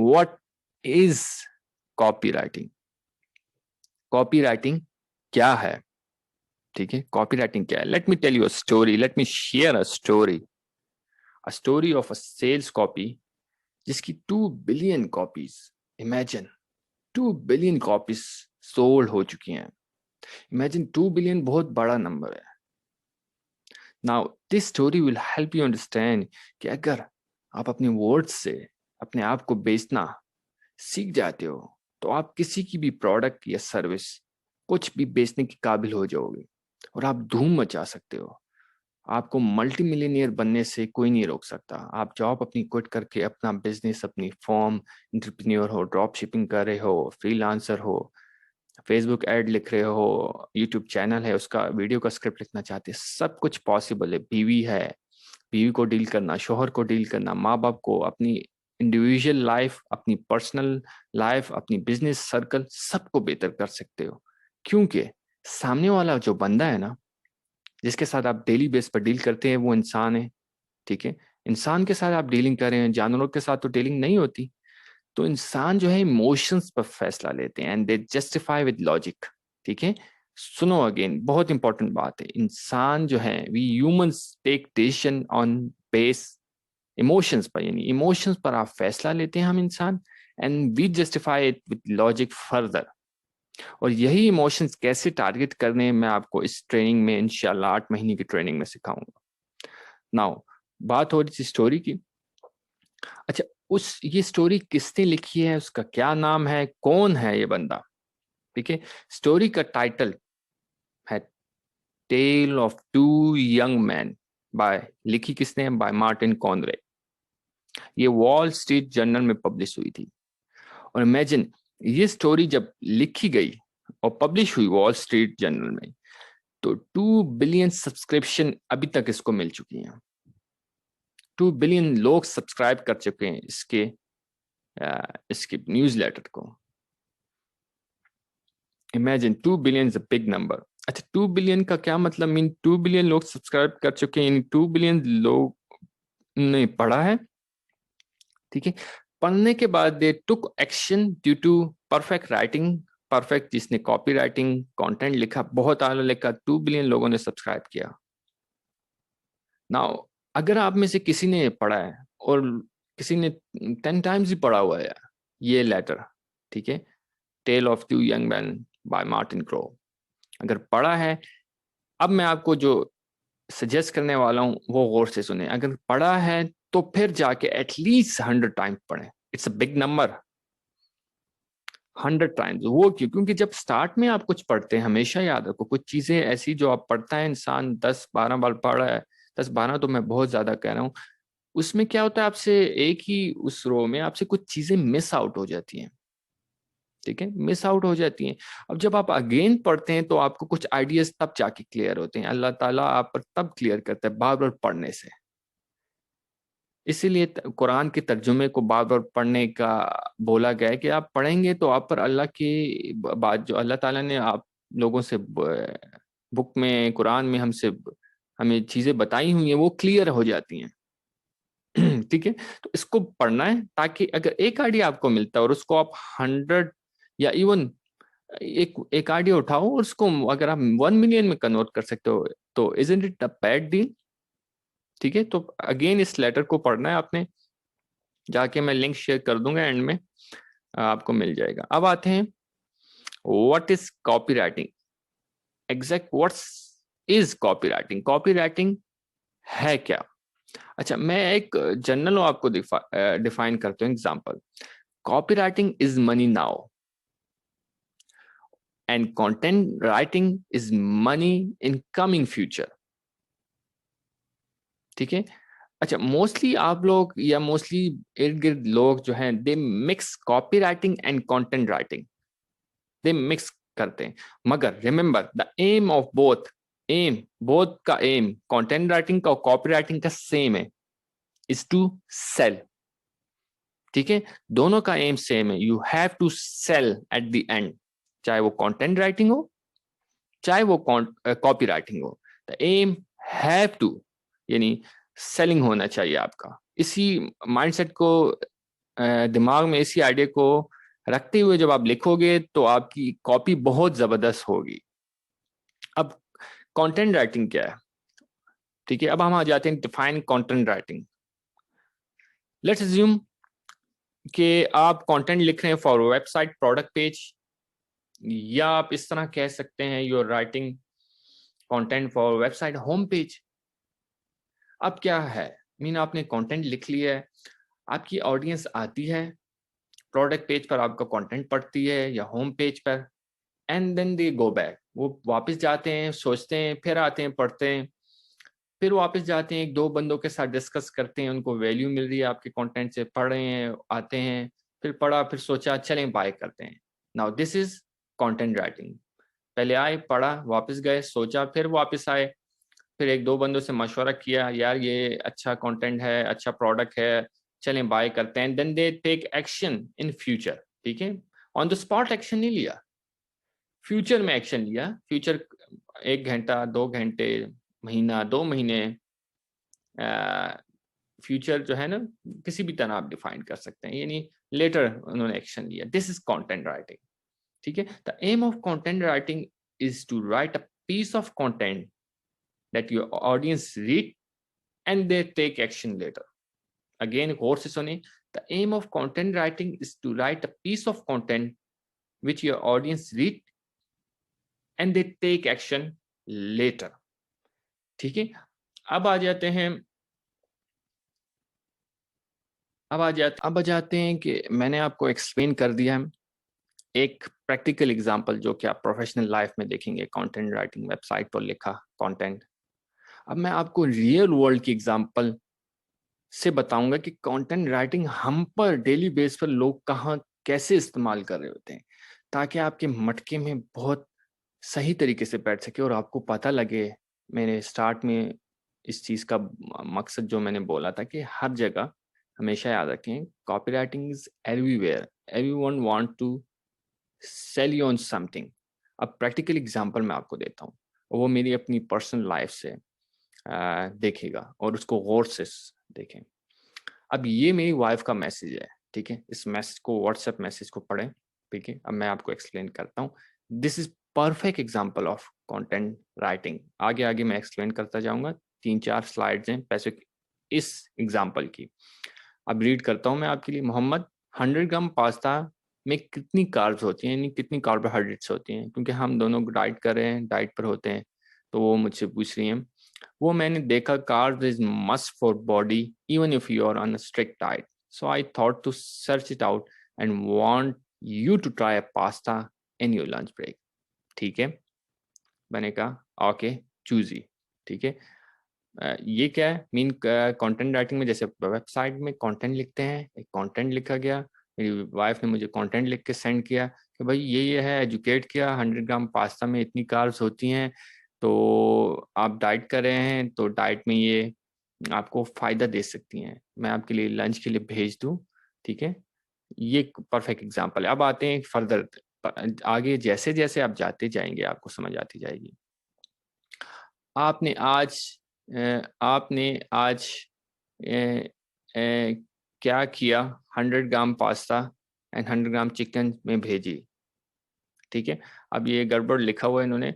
What is copywriting? Copywriting क्या है? ठीक है, कॉपीराइटिंग क्या है? Let me tell you a story, let me share a story of a sales copy जिसकी 2 billion copies, imagine 2 billion copies sold हो चुकी हैं। इमेजिन 2 बिलियन बहुत बड़ा नंबर है। Now this story will help you understand कि अगर आप अपने वर्ड्स से अपने आप को बेचना सीख जाते हो तो आप किसी की भी प्रोडक्ट या सर्विस कुछ भी बेचने के काबिल हो जाओगे और आप धूम मचा सकते हो। आपको मल्टी मिलियनियर बनने से कोई नहीं रोक सकता। आप जॉब अपनी क्विट करके अपना बिजनेस, अपनी फॉर्म, एंटरप्रेन्योर हो, ड्रॉप शिपिंग कर रहे हो, फ्रीलांसर हो, फेसबुक ऐड लिख रहे हो, यूट्यूब चैनल है उसका वीडियो का स्क्रिप्ट लिखना चाहते हैं, सब कुछ पॉसिबल है। बीवी है, बीवी को डील करना, शोहर को डील करना, माँ बाप को, अपनी इंडिविजुअल लाइफ, अपनी पर्सनल लाइफ, अपनी बिजनेस सर्कल, सबको बेहतर कर सकते हो। क्योंकि सामने वाला जो बंदा है ना, जिसके साथ आप डेली बेस पर डील करते हैं, वो इंसान है। ठीक है, इंसान के साथ आप डीलिंग कर रहे हैं, जानवरों के साथ तो डीलिंग नहीं होती। तो इंसान जो है इमोशंस पर फैसला लेते हैं and they justify with logic. ठीक है, सुनो अगेन, बहुत इंपॉर्टेंट बात है। इंसान जो है, we humans take decision on base emotions पर, यानी इमोशंस पर आप फैसला लेते हैं हम इंसान, and we justify it with logic further. और यही इमोशंस कैसे टारगेट करने हैं मैं आपको इस ट्रेनिंग में इंशाल्लाह 8 महीने की ट्रेनिंग में सिखाऊंगा। नाउ बात हो रही थी स्टोरी की। अच्छा, ये स्टोरी किसने लिखी है, उसका क्या नाम है, कौन है ये बंदा? ठीक है, स्टोरी का टाइटल है tale of two young man. By लिखी किसने? By Martin Conrey. ये वॉल स्ट्रीट जर्नल में पब्लिश हुई थी। और इमेजिन, ये स्टोरी जब लिखी गई और पब्लिश हुई वॉल स्ट्रीट जर्नल में, तो 2 बिलियन सब्सक्रिप्शन अभी तक इसको मिल चुकी हैं। 2 बिलियन लोग सब्सक्राइब कर चुके हैं इसके न्यूज़लेटर को। Imagine 2 billion is a big number. अच्छा, 2 बिलियन का क्या मतलब? 2 बिलियन लोग सब्सक्राइब कर चुके हैं, 2 बिलियन लोग ने पढ़ा है। ठीक है, पढ़ने के बाद they took action due to perfect writing. Perfect, जिसने कॉपी राइटिंग कंटेंट लिखा, बहुत आला लिखा, 2 बिलियन लोगों ने सब्सक्राइब किया। नाउ अगर आप में से किसी ने पढ़ा है और किसी ने 10 टाइम्स ही पढ़ा हुआ है ये लेटर, ठीक है, tale of two young man by Martin Crow, अगर पढ़ा है, अब मैं आपको जो सजेस्ट करने वाला हूं वो गौर से सुने। अगर पढ़ा है तो फिर जाके एटलीस्ट 100 टाइम्स पढ़ें। It's a big number, 100 times. वो क्यों? क्योंकि जब स्टार्ट में आप कुछ पढ़ते हैं, हमेशा याद रखो, कुछ चीजें ऐसी जो आप पढ़ता है इंसान 10-12 बार पढ़ रहा है, 10-12 तो मैं बहुत ज्यादा कह रहा हूँ, उसमें क्या होता है, आपसे एक ही उस रो में आपसे कुछ चीजें मिस आउट हो जाती हैं। ठीक है, मिस आउट हो जाती हैं। अब जब आप अगेन पढ़ते हैं तो आपको कुछ आइडियाज तब जाके क्लियर होते हैं। अल्लाह ताला आप पर तब क्लियर करता है, बार बार पढ़ने से। इसीलिए कुरान के तर्जुमे को बार बार पढ़ने का बोला गया है कि आप पढ़ेंगे तो आप पर अल्लाह की बात, जो अल्लाह ताला ने आप लोगों से बुक में, कुरान में हमसे हमें चीजें बताई हुई हैं, वो क्लियर हो जाती हैं। ठीक है, तो इसको पढ़ना है ताकि अगर एक आइडिया आपको मिलता है और उसको आप 100 या इवन एक एक आइडिया उठाओ और उसको अगर आप 1 मिलियन में कन्वर्ट कर सकते हो, तो isn't it a bad deal? ठीक है, तो अगेन इस लेटर को पढ़ना है आपने, जाके मैं लिंक शेयर कर दूंगा एंड में, आपको मिल जाएगा। अब आते हैं, what is copy writing? Exact what's is copy writing? Copy writing है क्या? अच्छा, मैं एक जनरल आपको डिफाइन करता हूँ, example. Copy writing is money now and content writing is money in coming future. ठीक है, अच्छा, मोस्टली आप लोग या मोस्टली इर्द गिर्द लोग जो हैं, they mix copy writing and content writing, they mix करते हैं। मगर remember the aim of both, aim both का एम कंटेंट राइटिंग का और कॉपी राइटिंग का सेम है, इज टू सेल। ठीक है, दोनों का एम सेम है, you have to sell at the end, चाहे वो कंटेंट राइटिंग हो, चाहे वो कॉपी राइटिंग हो। द एम हैव टू, यानी सेलिंग होना चाहिए आपका। इसी माइंडसेट को दिमाग में इसी आइडिया को रखते हुए जब आप लिखोगे तो आपकी कॉपी बहुत जबरदस्त होगी। अब कंटेंट राइटिंग क्या है, ठीक है, अब हम आ जाते हैं define content writing. Let's assume कि आप कंटेंट लिख रहे हैं फॉर वेबसाइट प्रोडक्ट पेज, या आप इस तरह कह सकते हैं you are writing content for website home page. अब क्या है, मीन आपने कंटेंट लिख लिया है, आपकी ऑडियंस आती है प्रोडक्ट पेज पर, आपका कंटेंट पढ़ती है या होम पेज पर, and then they go back, वो वापस जाते हैं, सोचते हैं, फिर आते हैं, पढ़ते हैं, फिर वापस जाते हैं, एक दो बंदों के साथ डिस्कस करते हैं, उनको वैल्यू मिल रही है आपके कंटेंट से, पढ़ रहे हैं, आते हैं, फिर पढ़ा, फिर सोचा चलें बाय करते हैं। Now this is content writing. पहले आए, पढ़ा, वापस गए, सोचा, फिर वापस आए, फिर एक दो बंदों से मशवरा किया, यार ये अच्छा कंटेंट है, अच्छा प्रोडक्ट है, चलें बाय करते हैं, then they take action in future. ठीक है, ऑन द स्पॉट एक्शन नहीं लिया, फ्यूचर में एक्शन लिया। फ्यूचर 1 घंटा, 2 घंटे, महीना, 2 महीने, फ्यूचर जो है ना किसी भी तरह आप डिफाइन कर सकते हैं, यानी लेटर उन्होंने एक्शन लिया। This is content writing. ठीक है, the aim of content writing is to write a piece of content that your audience read and they take action later. Again गौर से सुनिए, the aim of content writing is to write a piece of content which your audience read and they take action later। ठीक है, अब आ जाते हैं अब आ जाते हैं कि मैंने आपको एक्सप्लेन कर दिया है एक प्रैक्टिकल एग्जांपल जो कि आप प्रोफेशनल लाइफ में देखेंगे, कंटेंट राइटिंग, वेबसाइट पर लिखा कंटेंट। अब मैं आपको रियल वर्ल्ड की एग्जांपल से बताऊंगा कि कंटेंट राइटिंग हम पर डेली बेस पर लोग कहाँ कैसे इस्तेमाल कर रहे होते हैं, ताकि आपके मटके में बहुत सही तरीके से बैठ सके और आपको पता लगे। मैंने स्टार्ट में इस चीज़ का मकसद जो मैंने बोला था कि हर जगह हमेशा याद रखें, copy writing is everywhere, everyone want to sell you on something. अब प्रैक्टिकल एग्जांपल मैं आपको देता हूँ, वो मेरी अपनी पर्सनल लाइफ से देखेगा और उसको गौर से देखें। अब ये मेरी वाइफ का मैसेज है, ठीक है, इस मैसेज को, व्हाट्सएप मैसेज को पढ़ें। ठीक है, अब मैं आपको एक्सप्लेन करता हूँ। This is perfect example of content writing. आगे आगे मैं एक्सप्लेन करता जाऊंगा, 3-4 स्लाइड्स हैं पैसे इस एग्जांपल की। अब रीड करता हूँ मैं आपके लिए। मोहम्मद, 100 ग्राम पास्ता में कितनी कार्ब्स होती हैं, यानी कितनी कार्बोहाइड्रेट्स होती हैं, क्योंकि हम दोनों डाइट कर रहे हैं, डाइट पर होते हैं, तो वो मुझसे पूछ रही हैं। वो मैंने देखा, carbs is must for body even if you are on a strict diet, so I thought to search it out and want you to try a pasta in your lunch break. ठीक है, मैंने कहा okay, choosy. ठीक है, ये क्या है, mean content writing में जैसे वेबसाइट में कंटेंट लिखते हैं, एक कंटेंट लिखा गया, मेरी वाइफ ने मुझे कंटेंट लिख के सेंड किया कि भाई ये है, एजुकेट किया, 100 ग्राम पास्ता में इतनी कार्ब्स होती हैं, तो आप डाइट कर रहे हैं तो डाइट में ये आपको फायदा दे सकती हैं, मैं आपके लिए लंच के लिए भेज दूं। ठीक है, ये परफेक्ट एग्जांपल है। अब आते हैं फर्दर, आगे जैसे जैसे आप जाते जाएंगे आपको समझ आती जाएगी। आपने आज आपने आज क्या किया, 100 ग्राम पास्ता एंड 100 ग्राम चिकन में भेजी। ठीक है, अब ये गड़बड़ लिखा हुआ है इन्होंने,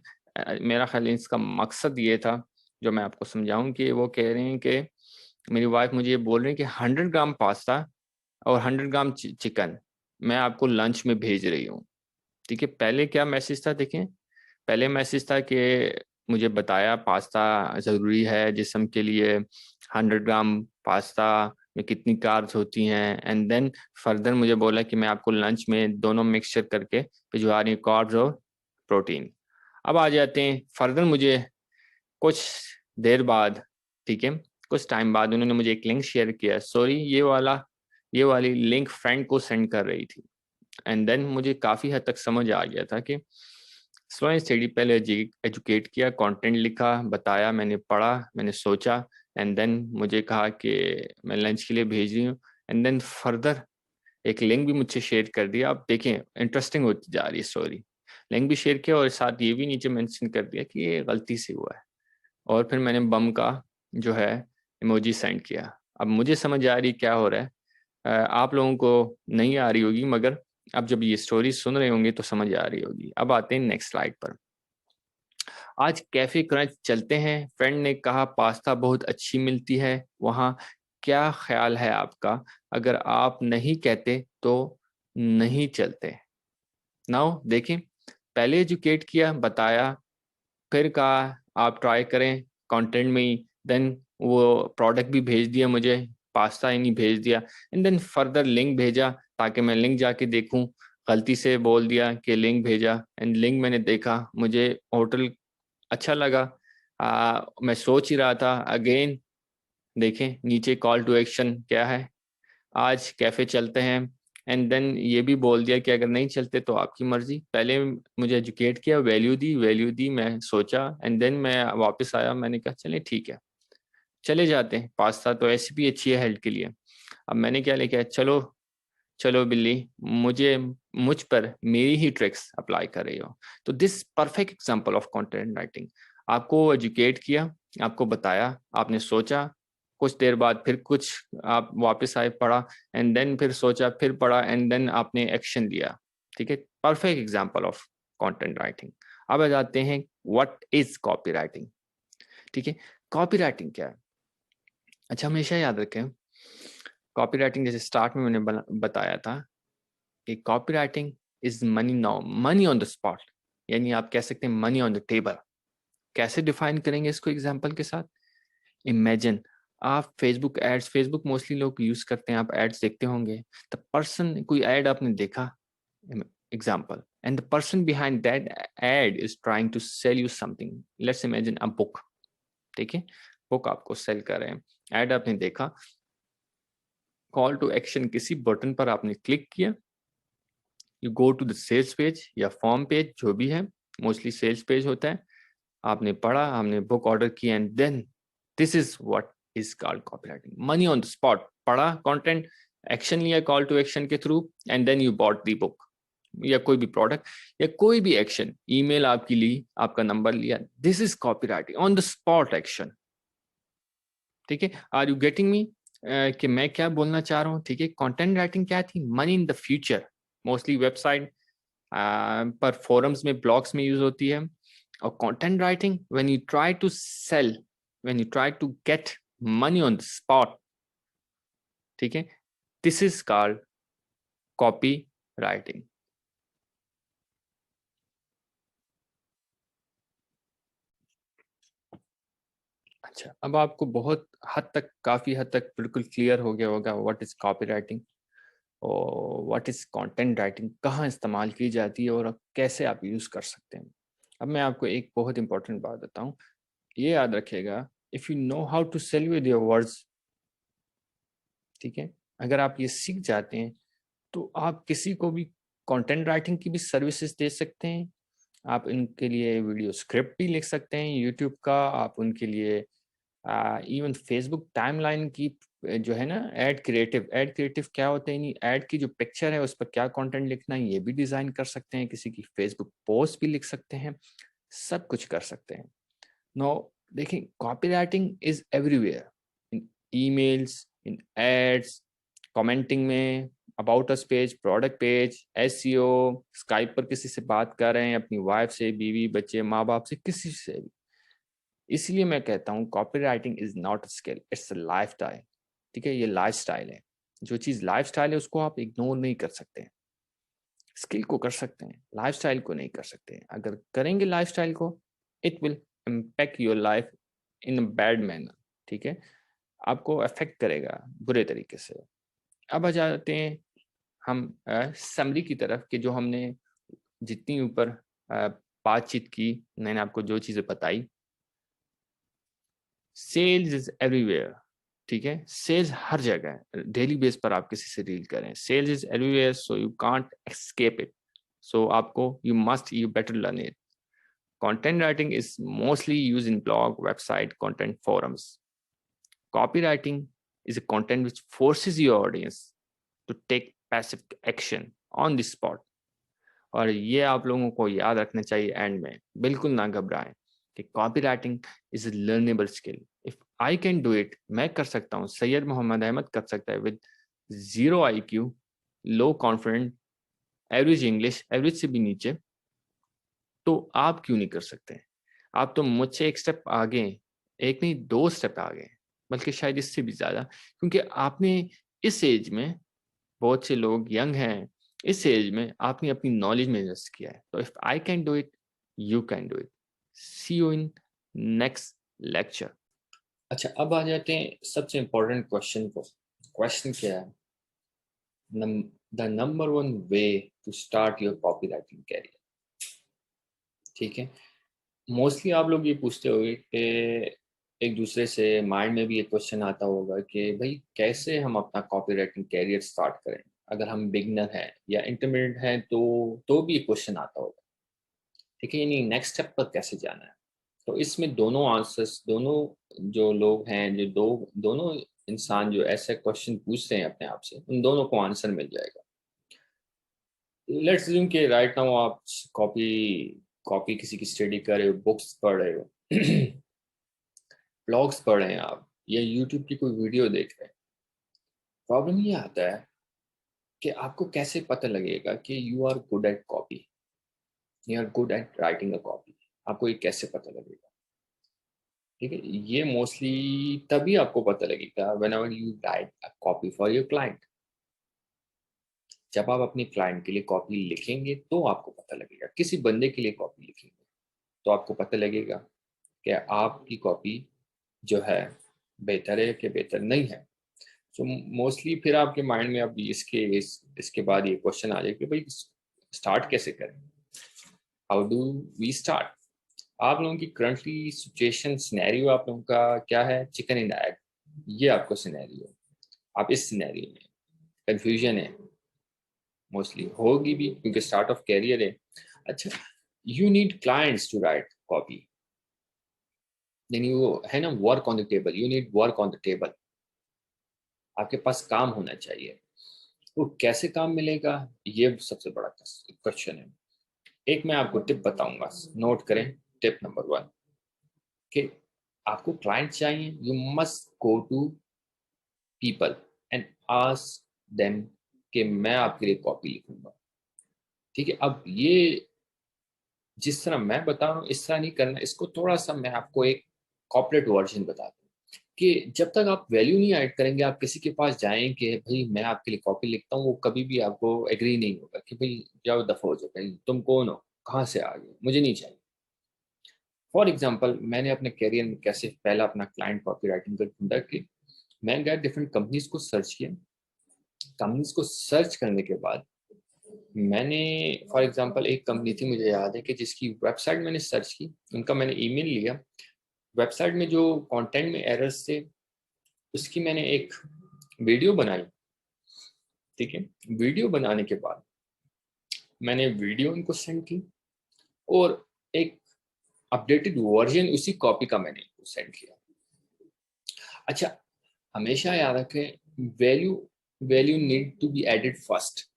मेरा ख्याल इसका मकसद ये था जो मैं आपको समझाऊं, कि वो कह रहे हैं कि मेरी वाइफ मुझे ये बोल रही है कि 100 ग्राम पास्ता और 100 ग्राम चिकन मैं आपको लंच में भेज रही हूँ। ठीक है, पहले क्या मैसेज था देखें, पहले मैसेज था कि मुझे बताया पास्ता ज़रूरी है जिस्म के लिए, 100 ग्राम पास्ता में कितनी कार्ब्स होती हैं, एंड देन फर्दर मुझे बोला कि मैं आपको लंच में दोनों मिक्सचर करके भिजवा रही हूँ, कार्ब्स और प्रोटीन। अब आ जाते हैं फर्दर, मुझे कुछ देर बाद, ठीक है, कुछ टाइम बाद उन्होंने मुझे एक लिंक शेयर किया, सॉरी ये वाली लिंक फ्रेंड को सेंड कर रही थी, एंड देन मुझे काफ़ी हद तक समझ आ गया था कि स्लो एंड स्टडी, पहले एजुकेट किया, कंटेंट लिखा, बताया, मैंने पढ़ा, मैंने सोचा, एंड देन मुझे कहा कि मैं लंच के लिए भेज रही हूँ, एंड देन फर्दर एक लिंक भी मुझसे शेयर कर दिया। आप देखें इंटरेस्टिंग होती जा रही है स्टोरी, लिंक भी शेयर किया और साथ ये भी नीचे मेंशन कर दिया कि ये गलती से हुआ है, और फिर मैंने बम का जो है इमोजी सेंड किया। अब मुझे समझ आ रही क्या हो रहा है, आप लोगों को नहीं आ रही होगी, मगर अब जब ये स्टोरी सुन रहे होंगे तो समझ आ रही होगी। अब आते हैं नेक्स्ट स्लाइड पर। आज कैफे क्रंच चलते हैं, फ्रेंड ने कहा पास्ता बहुत अच्छी मिलती है वहाँ, क्या ख्याल है आपका? अगर आप नहीं कहते तो नहीं चलते। नाउ देखें, पहले एजुकेट किया, बताया, फिर कहा आप ट्राई करें कंटेंट में ही, देन वो प्रोडक्ट भी भेज दिया मुझे, पास्ता ही नहीं भेज दिया, एंड देन फर्दर लिंक भेजा ताकि मैं लिंक जाके देखूं। गलती से बोल दिया कि लिंक भेजा, एंड लिंक मैंने देखा, मुझे होटल अच्छा लगा। मैं सोच ही रहा था अगेन, देखें नीचे कॉल टू एक्शन क्या है, आज कैफे चलते हैं, एंड देन ये भी बोल दिया कि अगर नहीं चलते तो आपकी मर्जी। पहले मुझे एजुकेट किया, वैल्यू दी, मैं सोचा, एंड देन मैं वापस आया, मैंने कहा चले ठीक है, चले जाते हैं, पास्ता तो ऐसी भी अच्छी है हेल्थ के लिए। अब मैंने क्या लेके आया, चलो चलो बिल्ली, मुझ पर मेरी ही ट्रिक्स अप्लाई कर रही हो। तो this perfect example of content writing. आपको एजुकेट किया, आपको बताया, आपने सोचा, कुछ देर बाद फिर कुछ आप वापस आए, पढ़ा, एंड देन फिर सोचा, फिर पढ़ा, एंड देन आपने एक्शन लिया। ठीक है, perfect example of content writing. अब आ जाते हैं व्हाट इज कॉपी राइटिंग। ठीक है, कॉपी राइटिंग क्या है? अच्छा, हमेशा याद रखें, कॉपी राइटिंग जैसे स्टार्ट में मैंने बताया था कि copy writing is money now, money on the spot, यानी आप कह सकते हैं मनी ऑन द टेबल। कैसे डिफाइन करेंगे इसको एग्जांपल के साथ? इमेजिन आप फेसबुक एड्स, फेसबुक मोस्टली लोग यूज करते हैं, आप एड्स देखते होंगे। द पर्सन, कोई एड आपने देखा, example, and the person behind that ad is trying to sell you something. Let's imagine a book. ठीक है, बुक आपको सेल कर रहे हैं, एड आपने देखा, कॉल टू एक्शन, किसी बटन पर आपने क्लिक किया, you go to the sales page या फॉर्म पेज, जो भी है, मोस्टली सेल्स पेज होता है। आपने पढ़ा, हमने बुक ऑर्डर की, and then this is what is called copywriting, money on the spot. पढ़ा कंटेंट, एक्शन लिया कॉल टू एक्शन के through, and then you bought the book या कोई भी प्रोडक्ट या कोई भी एक्शन, ईमेल आपकी ली, आपका नंबर लिया, this is copywriting, on the spot action. ठीक है, आर यू गेटिंग मी कि मैं क्या बोलना चाह रहा हूँ? ठीक है, कंटेंट राइटिंग क्या थी? Money in the future, mostly website पर, फोरम्स में, ब्लॉग्स में यूज होती है। और content writing when you try to sell, when you try to get money on the spot. ठीक है, this is called copy writing. अच्छा, अब आपको बहुत हद तक, काफी हद तक बिल्कुल क्लियर हो गया होगा व्हाट इज कॉपी राइटिंग और व्हाट इज कंटेंट राइटिंग, कहाँ इस्तेमाल की जाती है और कैसे आप यूज कर सकते हैं। अब मैं आपको एक बहुत इंपॉर्टेंट बात बताऊं, ये याद रखिएगा, if you know how to sell with your words, ठीक है, अगर आप ये सीख जाते हैं तो आप किसी को भी कंटेंट राइटिंग की भी सर्विसेज दे सकते हैं। आप इनके लिए वीडियो स्क्रिप्ट भी लिख सकते हैं यूट्यूब का, आप उनके लिए इवन फेसबुक टाइमलाइन की जो है ना, एड क्रिएटिव क्या होते हैं, एड की जो पिक्चर है उस पर क्या कंटेंट लिखना है ये भी डिजाइन कर सकते हैं, किसी की फेसबुक पोस्ट भी लिख सकते हैं, सब कुछ कर सकते हैं। नो, देखिए, copy writing is everywhere, in emails, in ads, commenting में, about us page, product page, SEO, Skype पर किसी से बात कर रहे हैं, अपनी वाइफ से, बीवी, बच्चे, माँ बाप से, किसी से भी। इसलिए मैं कहता हूँ copy writing is not skill, it's a life style. ठीक है, ये लाइफ स्टाइल है। जो चीज लाइफ स्टाइल है उसको आप इग्नोर नहीं कर सकते। स्किल को कर सकते हैं, लाइफ स्टाइल को नहीं कर सकते। अगर करेंगे लाइफ स्टाइल को, it will impact your life in bad manner. ठीक है, आपको अफेक्ट करेगा बुरे तरीके से। अब आ जाते हैं हम समरी की तरफ, कि जो हमने जितनी ऊपर बातचीत की, मैंने आपको जो चीजें बताई, सेल्स इज एवरीवेयर। ठीक है, सेल्स हर जगह है, डेली बेस पर आप किसी से डील करें, sales is everywhere, so you can't escape it. So आपको, you better learn it. Content writing is mostly use in blog, website, content forums. Copywriting is a content which forces your audience to take passive action on the spot. और ये आप लोगों को याद रखना चाहिए and में, बिल्कुल ना घबराएं कि copy writing is a learnable skill. If I can do it, मैं कर सकता हूँ, सैयद मोहम्मद अहमद कर सकता है with 0 IQ, low confident, average English, average से भी नीचे, तो आप क्यों नहीं कर सकते? आप तो मुझसे एक स्टेप आगे हैं, एक नहीं 2 स्टेप आगे हैं, बल्कि शायद इससे भी ज़्यादा, क्योंकि आपने इस एज में, बहुत से लोग यंग हैं, इस एज में आपने अपनी नॉलेज में इन्वेस्ट किया है। तो if I can do it, you can do it. See you in next lecture. अच्छा, अब आ जाते हैं सबसे इम्पोर्टेंट क्वेश्चन को। क्वेश्चन क्या है? The number one way to start your copy writing career. ठीक है, मोस्टली आप लोग ये पूछते होंगे कि एक दूसरे से, माइंड में भी ये क्वेश्चन आता होगा कि भाई कैसे हम अपना कॉपी राइटिंग कैरियर स्टार्ट करें, अगर हम बिगनर हैं या इंटरमीडिएट हैं तो भी ये क्वेश्चन आता होगा। ठीक है, यानी नेक्स्ट स्टेप पर कैसे जाना है। तो इसमें दोनों आंसर्स, दोनों जो लोग हैं, जो दोनों इंसान जो ऐसे क्वेश्चन पूछते हैं अपने आप से, उन दोनों को आंसर मिल जाएगा। लेट्स अज्यूम कि राइट नाउ आप कॉपी कॉपी किसी की स्टडी कर रहे हो, बुक्स पढ़ रहे हो, ब्लॉग्स पढ़ रहे हैं आप, या यूट्यूब की कोई वीडियो देख रहे हैं। प्रॉब्लम ये आता है कि आपको कैसे पता लगेगा कि you are good at copy, you are good at writing a copy. आपको ये कैसे पता लगेगा? ठीक है, ये मोस्टली तभी आपको पता लगेगा when ever you right a copy for your client. जब आप अपने क्लाइंट के लिए कॉपी लिखेंगे तो आपको पता लगेगा। किसी बंदे के लिए कॉपी लिखेंगे तो आपको पता लगेगा कि आपकी कॉपी जो है बेहतर है कि बेहतर नहीं है। सो मोस्टली फिर आपके माइंड में अब इसके बाद ये क्वेश्चन आ जाए कि भाई स्टार्ट कैसे करें, हाउ डू वी स्टार्ट। आप लोगों की करंटली सिचुएशन, सिनेरियो आप लोगों का क्या है? चिकन एंड एग, ये आपको सिनेरियो। आप इस सिनेरियो में कंफ्यूजन है, मोस्टली होगी भी क्योंकि स्टार्ट ऑफ कैरियर है। अच्छा, you need clients to write copy, यानी वो है ना, work on the table, you need work on the table. आपके पास काम होना चाहिए। वो कैसे काम मिलेगा, ये सबसे बड़ा क्वेश्चन है। एक मैं आपको टिप बताऊंगा, नोट करें। टिप नंबर 1 कि आपको क्लाइंट चाहिए, you must go to people and ask them कि मैं आपके लिए कॉपी लिखूंगा। ठीक है, अब ये जिस तरह मैं बता रहा हूँ इस तरह नहीं करना, इसको थोड़ा सा मैं आपको एक कॉर्पोरेट वर्जन बता दूँ कि जब तक आप वैल्यू नहीं ऐड करेंगे, आप किसी के पास जाएं कि भाई मैं आपके लिए कॉपी लिखता हूँ, वो कभी भी आपको एग्री नहीं होगा कि भाई जाओ दफा हो जाओ, भाई तुम कौन हो, कहाँ से आ गए, मुझे नहीं चाहिए। फॉर एग्जाम्पल, मैंने अपने कैरियर में कैसे पहला अपना क्लाइंट कॉपी राइटिंग का ढूंढा कि मैं गया डिफरेंट कंपनीज को सर्च किया। कंपनीज को सर्च करने के बाद मैंने, फॉर एग्जांपल, एक कंपनी थी मुझे याद है कि जिसकी वेबसाइट मैंने सर्च की, उनका मैंने ईमेल लिया। वेबसाइट में जो कंटेंट में एरर्स थे उसकी मैंने एक वीडियो बनाई। ठीक है, वीडियो बनाने के बाद मैंने वीडियो उनको सेंड की और एक अपडेटेड वर्जन उसी कॉपी का मैंने इनको सेंड किया। अच्छा, हमेशा याद रखें, value value need to be added first.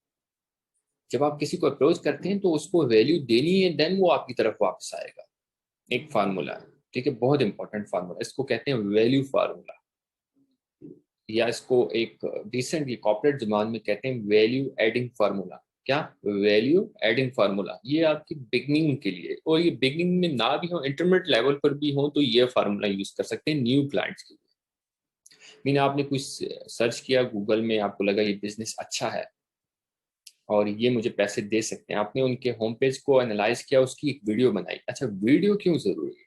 जब आप किसी को अप्रोच करते हैं तो उसको वैल्यू देनी है, देन वो आपकी तरफ वापस आएगा। एक फार्मूला है, ठीक है, बहुत इंपॉर्टेंट फार्मूला, इसको कहते हैं वैल्यू फार्मूला, या इसको एक रिसेंटली कॉर्पोरेट जुबान में कहते हैं वैल्यू एडिंग फार्मूला। क्या? Value adding formula. ये आपकी बिगनिंग के लिए, और ये बिगनिंग में ना भी हो, इंटरमीडिएट लेवल पर भी हो, तो ये फार्मूला यूज कर सकते हैं न्यू क्लाइंट्स के लिए। मीन आपने कुछ सर्च किया गूगल में, आपको लगा ये बिजनेस अच्छा है और ये मुझे पैसे दे सकते हैं, आपने उनके होम पेज को एनालाइज किया, उसकी एक वीडियो बनाई। अच्छा, वीडियो क्यों जरूरी है?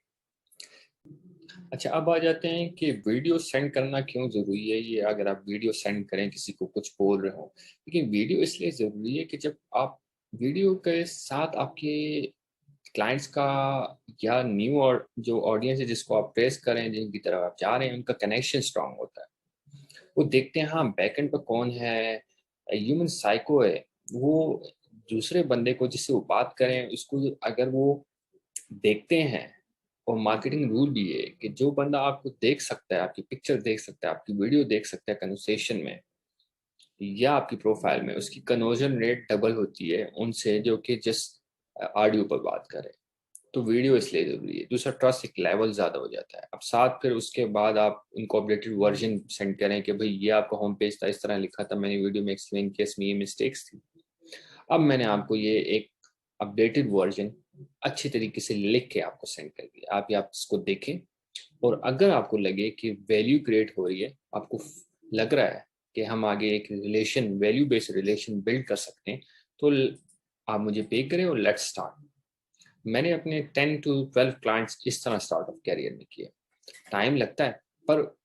अच्छा, अब आ जाते हैं कि वीडियो सेंड करना क्यों जरूरी है। ये अगर आप वीडियो सेंड करें, किसी को कुछ बोल रहे हो, लेकिन वीडियो इसलिए जरूरी है कि जब आप वीडियो के साथ आपके क्लाइंट्स का या न्यू और जो ऑडियंस है जिसको आप फेस करें, जिनकी तरफ आप जा रहे हैं, उनका कनेक्शन स्ट्रांग होता है। वो देखते हैं हाँ बैकएंड पर कौन है, ह्यूमन साइको है वो। दूसरे बंदे को जिससे वो बात करें उसको अगर वो देखते हैं, और मार्केटिंग रूल भी है कि जो बंदा आपको देख सकता है, आपकी पिक्चर देख सकता है, आपकी वीडियो देख सकता है कन्वर्सेशन में या आपकी प्रोफाइल में, उसकी कन्वर्जन रेट डबल होती है उनसे जो कि जस्ट ऑडियो पर बात करे। तो वीडियो इसलिए जरूरी है। दूसरा, ट्रस्ट एक लेवल ज्यादा हो जाता है। अब साथ फिर उसके बाद आप उनको अपडेटेड वर्जन सेंड करें कि भाई ये आपका होम पेज था, इस तरह लिखा था, मैंने वीडियो में एक्सप्लेन किया, इसमें ये मिस्टेक्स थी, अब मैंने आपको ये एक अपडेटेड वर्जन अच्छी तरीके से लिख के आपको सेंड कर दिया। आप इसको देखें, और अगर आपको लगे कि वैल्यू क्रिएट हो रही है, आपको लग रहा है कि हम आगे एक relation, value based relation build कर सकते हैं, तो आप मुझे पे करें और लेट्स स्टार्ट। मैंने अपने 10 to 12 क्लाइंट्स इस तरह स्टार्ट ऑफ कैरियर में किए। टाइम लगता है, पर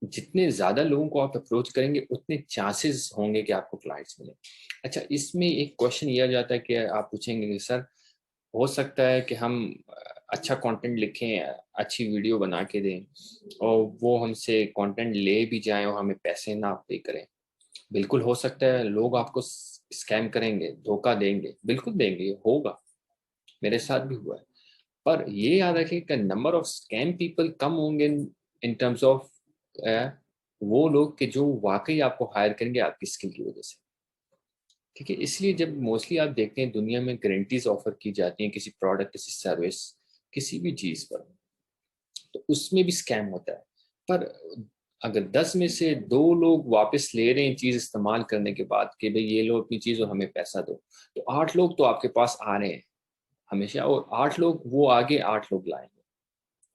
जितने ज्यादा लोगों को आप अप्रोच करेंगे उतने चांसेस होंगे कि आपको क्लाइंट्स मिले। अच्छा, इसमें एक क्वेश्चन ये आ जाता है कि आप पूछेंगे कि सर, हो सकता है कि हम अच्छा कंटेंट लिखें, अच्छी वीडियो बना के दें, और वो हमसे कंटेंट ले भी जाएं और हमें पैसे ना पे करें। बिल्कुल हो सकता है, लोग आपको स्कैम करेंगे, धोखा देंगे, बिल्कुल देंगे, ये होगा, मेरे साथ भी हुआ है। पर ये याद रखें कि number of scam people come होंगे इन टर्म्स ऑफ वो लोग कि जो वाकई आपको हायर करेंगे आपकी स्किल की वजह से। ठीक है, इसलिए जब मोस्टली आप देखते हैं दुनिया में गारंटीज ऑफर की जाती हैं किसी प्रोडक्ट, किसी सर्विस, किसी भी चीज पर, तो उसमें भी स्कैम होता है। पर अगर 10 में से 2 लोग वापस ले रहे हैं चीज इस्तेमाल करने के बाद कि भाई ये लो अपनी चीज और हमें पैसा दो, तो 8 लोग तो आपके पास आ रहे हैं हमेशा, और 8 लोग वो आगे 8 लोग लाएंगे।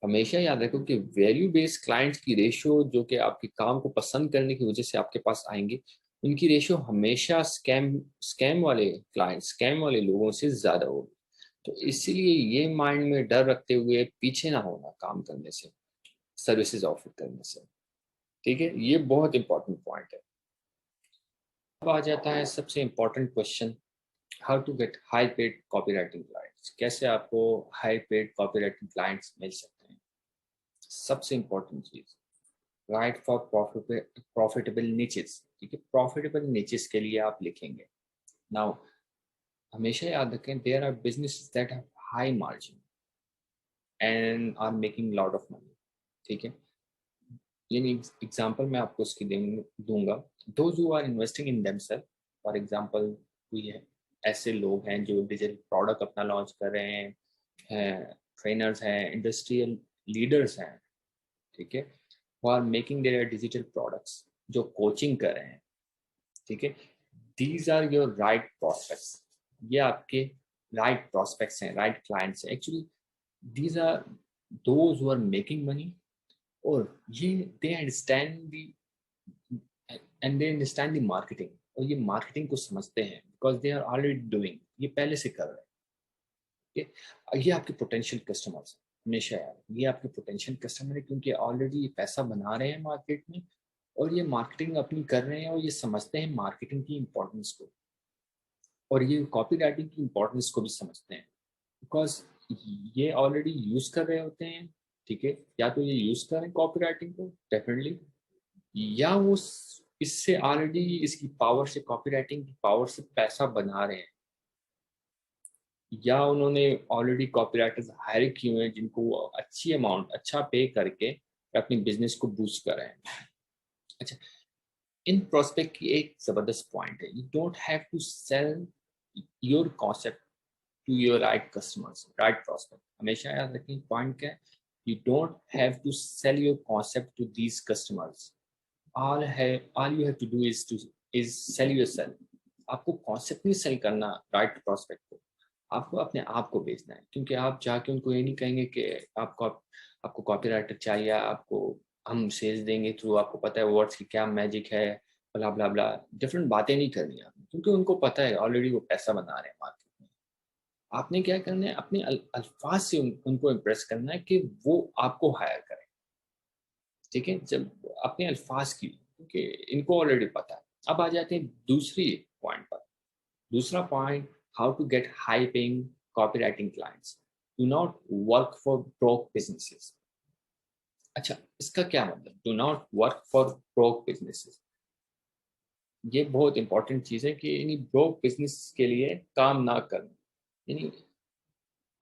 हमेशा याद रखो कि वैल्यू बेस्ड क्लाइंट्स की रेशियो, जो कि आपके काम को पसंद करने की वजह से आपके पास आएंगे, उनकी रेशियो हमेशा स्कैम स्कैम वाले क्लाइंट, स्कैम वाले लोगों से ज्यादा होगी। तो इसीलिए ये माइंड में डर रखते हुए पीछे ना होना काम करने से, सर्विसेज ऑफर करने से। ठीक है, ये बहुत इंपॉर्टेंट पॉइंट है। अब आ जाता है सबसे important question, how to get high paid copywriting clients. कैसे आपको हाई पेड कॉपीराइटिंग क्लाइंट्स मिल सकते हैं। सबसे इंपॉर्टेंट चीज, राइट फॉर प्रॉफिटेबल निचेस। ठीक है, प्रॉफिटेबल निचेस के लिए आप लिखेंगे। नाउ हमेशा याद रखें, there are business that have high margin and are making lot of money. ठीक है, ये एग्जांपल मैं आपको इसकी दूंगा। Those who are investing in themselves, for example ये ऐसे लोग हैं जो डिजिटल प्रोडक्ट अपना लॉन्च कर रहे हैं, ट्रेनर्स हैं, इंडस्ट्रियल लीडर्स हैं। ठीक है, who are making their digital products, जो कोचिंग कर रहे हैं। ठीक है, these are your right prospects, ये आपके right prospects हैं, right clients हैं। Actually these are those who are making money, और ये they understand the and they understand the marketing, और ये मार्केटिंग को समझते हैं because they are already doing, ये पहले से कर रहे हैं। ये आपके पोटेंशियल कस्टमर्स हैं। हमेशा यार, ये आपके पोटेंशियल कस्टमर है, क्योंकि ऑलरेडी ये पैसा बना रहे हैं मार्केट में, और ये मार्केटिंग अपनी कर रहे हैं, और ये समझते हैं मार्केटिंग की इंपॉर्टेंस को, और ये कॉपी राइटिंग की इंपॉर्टेंस को भी समझते हैं, बिकॉज ये ऑलरेडी यूज कर रहे होते हैं। ठीक है, या तो ये यूज कर रहे हैं कॉपी राइटिंग को डेफिनेटली, या वो इससे ऑलरेडी इसकी पावर से, कॉपी राइटिंग की पावर से पैसा बना रहे हैं, या उन्होंने ऑलरेडी कॉपीराइटर्स हायर किए हुए हैं जिनको वो अच्छी अमाउंट, अच्छा पे करके अपनी बिजनेस को बूस्ट कर रहे हैं। अच्छा, इन प्रोस्पेक्ट की एक जबरदस्त पॉइंट है, you don't have to sell your concept to your right customers, right prospect. हमेशा याद रखें पॉइंट क्या है, you don't have to sell your concept to these customers. All you have to do is sell yourself. आपको concept नहीं sell करना right prospect को, आपको अपने आप को बेचना है। क्योंकि आप जाके उनको ये नहीं कहेंगे कि आपको कॉपीराइटर चाहिए, आपको हम सेल्स देंगे थ्रू, आपको पता है वर्ड्स की क्या मैजिक है, ब्ला ब्ला ब्ला, डिफरेंट बातें नहीं करनी आपने, क्योंकि उनको पता है ऑलरेडी वो पैसा बना रहे हैं मार्केट में। आपने क्या करना है, अपने अल्फाज से उनको इम्प्रेस करना है कि वो आपको हायर करें। ठीक है, जब अपने अल्फाज की, क्योंकि इनको ऑलरेडी पता है। अब आ जाते हैं दूसरी पॉइंट पर। दूसरा point, how to get high paying copywriting clients. Do not work for broke businesses. अच्छा, इसका क्या मतलब, do not work for broke businesses. ये बहुत इंपॉर्टेंट चीज है कि यानी ब्रोक बिजनेस के लिए काम ना करना। यानी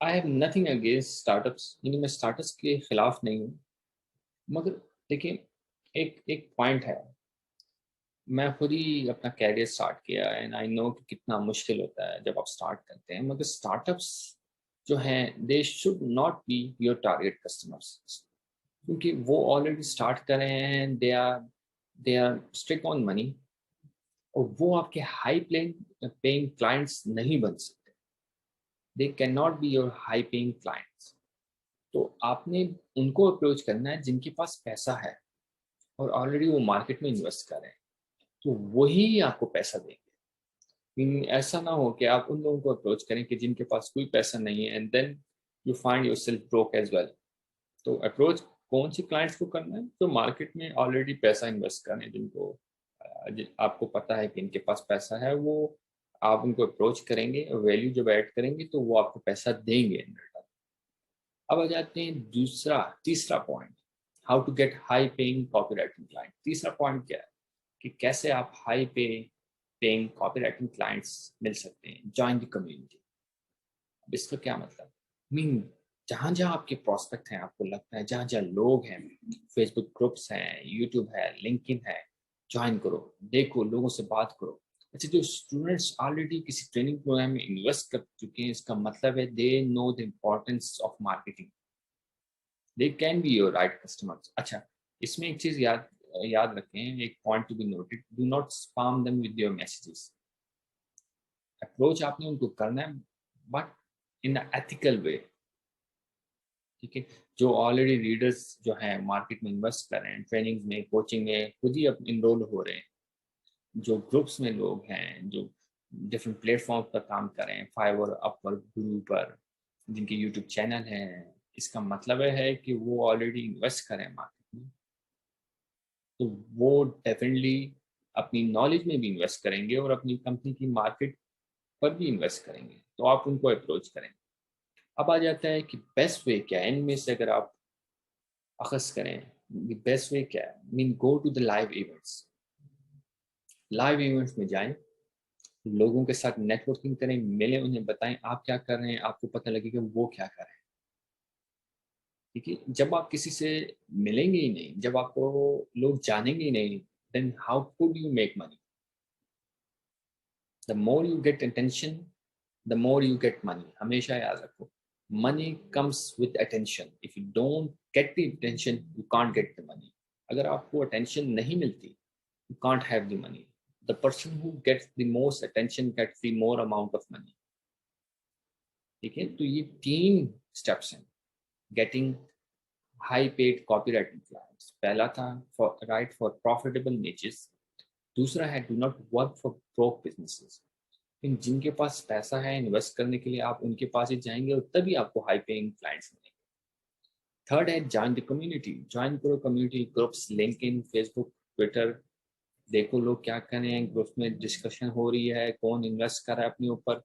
I have nothing against startups, यानी मैं स्टार्टअप्स के खिलाफ नहीं हूँ, मगर देखिए, एक एक पॉइंट है, मैं खुद ही अपना कैरियर स्टार्ट किया एंड आई नो कि कितना मुश्किल होता है जब आप स्टार्ट करते हैं, मगर स्टार्टअप्स जो हैं they should not be your target customers, क्योंकि वो ऑलरेडी स्टार्ट कर रहे हैं, they are strict on money, और वो आपके हाई पेइंग क्लाइंट्स नहीं बन सकते, they can not be your high paying clients. तो आपने उनको अप्रोच करना है जिनके पास पैसा है और ऑलरेडी वो मार्केट में इन्वेस्ट कर रहे हैं, तो वही आपको पैसा देंगे। ऐसा ना हो कि आप उन लोगों को अप्रोच करें कि जिनके पास कोई पैसा नहीं है, and then you find yourself broke as well. तो अप्रोच कौन सी क्लाइंट्स को करना है? तो मार्केट में ऑलरेडी पैसा इन्वेस्ट करें, जिनको आपको पता है कि इनके पास पैसा है, वो आप उनको अप्रोच करेंगे, वैल्यू जब ऐड करेंगे तो वो आपको पैसा देंगे इन रिटर्न। अब आ जाते हैं तीसरा point, how to get high paying copywriting client. तीसरा पॉइंट क्या है कि कैसे आप हाई पेइंग कॉपीराइटिंग क्लाइंट्स मिल सकते हैं। Join the community. अब इसका क्या मतलब? मीन जहाँ जहाँ आपके प्रोस्पेक्ट हैं, आपको लगता है जहाँ जहाँ लोग हैं, फेसबुक ग्रुप्स हैं, यूट्यूब है, लिंक्डइन है, ज्वाइन करो, देखो, लोगों से बात करो। अच्छा, जो स्टूडेंट्स ऑलरेडी किसी ट्रेनिंग प्रोग्राम में इन्वेस्ट कर चुके हैं, इसका मतलब है they know the importance of marketing, they can be your right customers. अच्छा, इसमें एक चीज याद याद रखें, एक point to be noted, do not spam them with your messages. Approach आपने उनको करना है, बट इन एथिकल वे। ठीक है, जो ऑलरेडी रीडर्स जो हैं मार्केट में इन्वेस्ट कर रहे हैं, ट्रेनिंग में, कोचिंग में खुद ही इनरोल हो रहे हैं, जो ग्रुप्स में लोग हैं, जो डिफरेंट प्लेटफॉर्म पर काम कर रहे हैं, फाइवर, अपवर्क, गुरु पर, जिनके यूट्यूब चैनल हैं, इसका मतलब है कि वो ऑलरेडी इन्वेस्ट कर रहे हैं मार्केट में, तो वो डेफिनेटली अपनी नॉलेज में भी इन्वेस्ट करेंगे और अपनी कंपनी की मार्केट पर भी इन्वेस्ट करेंगे, तो आप उनको अप्रोच करें। अब आ जाता है कि बेस्ट वे क्या है इनमें से, अगर आप अखज़ करें बेस्ट वे क्या है। Mean go to the live events. Live events में जाएं, लोगों के साथ नेटवर्किंग करें, मिलें, उन्हें बताएं आप क्या कर रहे हैं, आपको पता लगे कि वो क्या कर रहे हैं। ठीक है, जब आप किसी से मिलेंगे ही नहीं, जब आपको लोग जानेंगे ही नहीं, then how could you make money? The more you get attention, the more you get money. हमेशा याद रखो, money comes with attention. If you don't get the attention, you can't get the money. अगर आपको attention नहीं मिलती, you can't have the money. The person who gets the most attention gets the more amount of money. ठीक है, तो ये 3 steps हैं getting high paid copywriting clients. पहला था for write for profitable niches. दूसरा है do not work for broke businesses. इन जिनके पास पैसा है इन्वेस्ट करने के लिए, आप उनके पास ही जाएंगे और तभी आपको हाई पेइंग क्लाइंट्स मिलेंगे। थर्ड है ज्वाइन द कम्युनिटी। ज्वाइन करो community groups, LinkedIn, Facebook, Twitter. देखो लोग क्या कर रहे हैं, ग्रुप में डिस्कशन हो रही है, कौन इन्वेस्ट कर रहा है अपने ऊपर,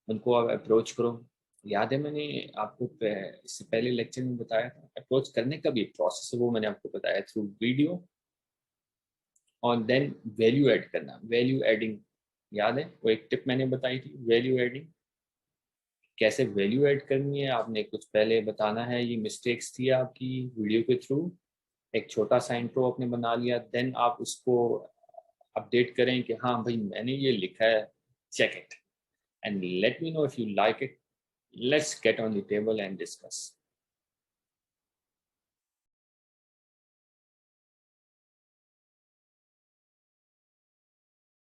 उनको आप अप्रोच करो। याद है मैंने आपको इससे पहले लेक्चर में बताया था, अप्रोच करने का भी प्रोसेस है, वो मैंने आपको बताया थ्रू वीडियो। और देन वैल्यू ऐड करना, वैल्यू एडिंग। याद है वो एक टिप मैंने बताई थी, वैल्यू एडिंग। कैसे वैल्यू ऐड करनी है, आपने कुछ पहले बताना है, ये मिस्टेक्स थी आपकी वीडियो के थ्रू। एक छोटा सा इंट्रो आपने बना लिया, देन आप उसको अपडेट करें कि हाँ भाई मैंने ये लिखा है, check it and let me know if you like it. Let's get on the table and discuss.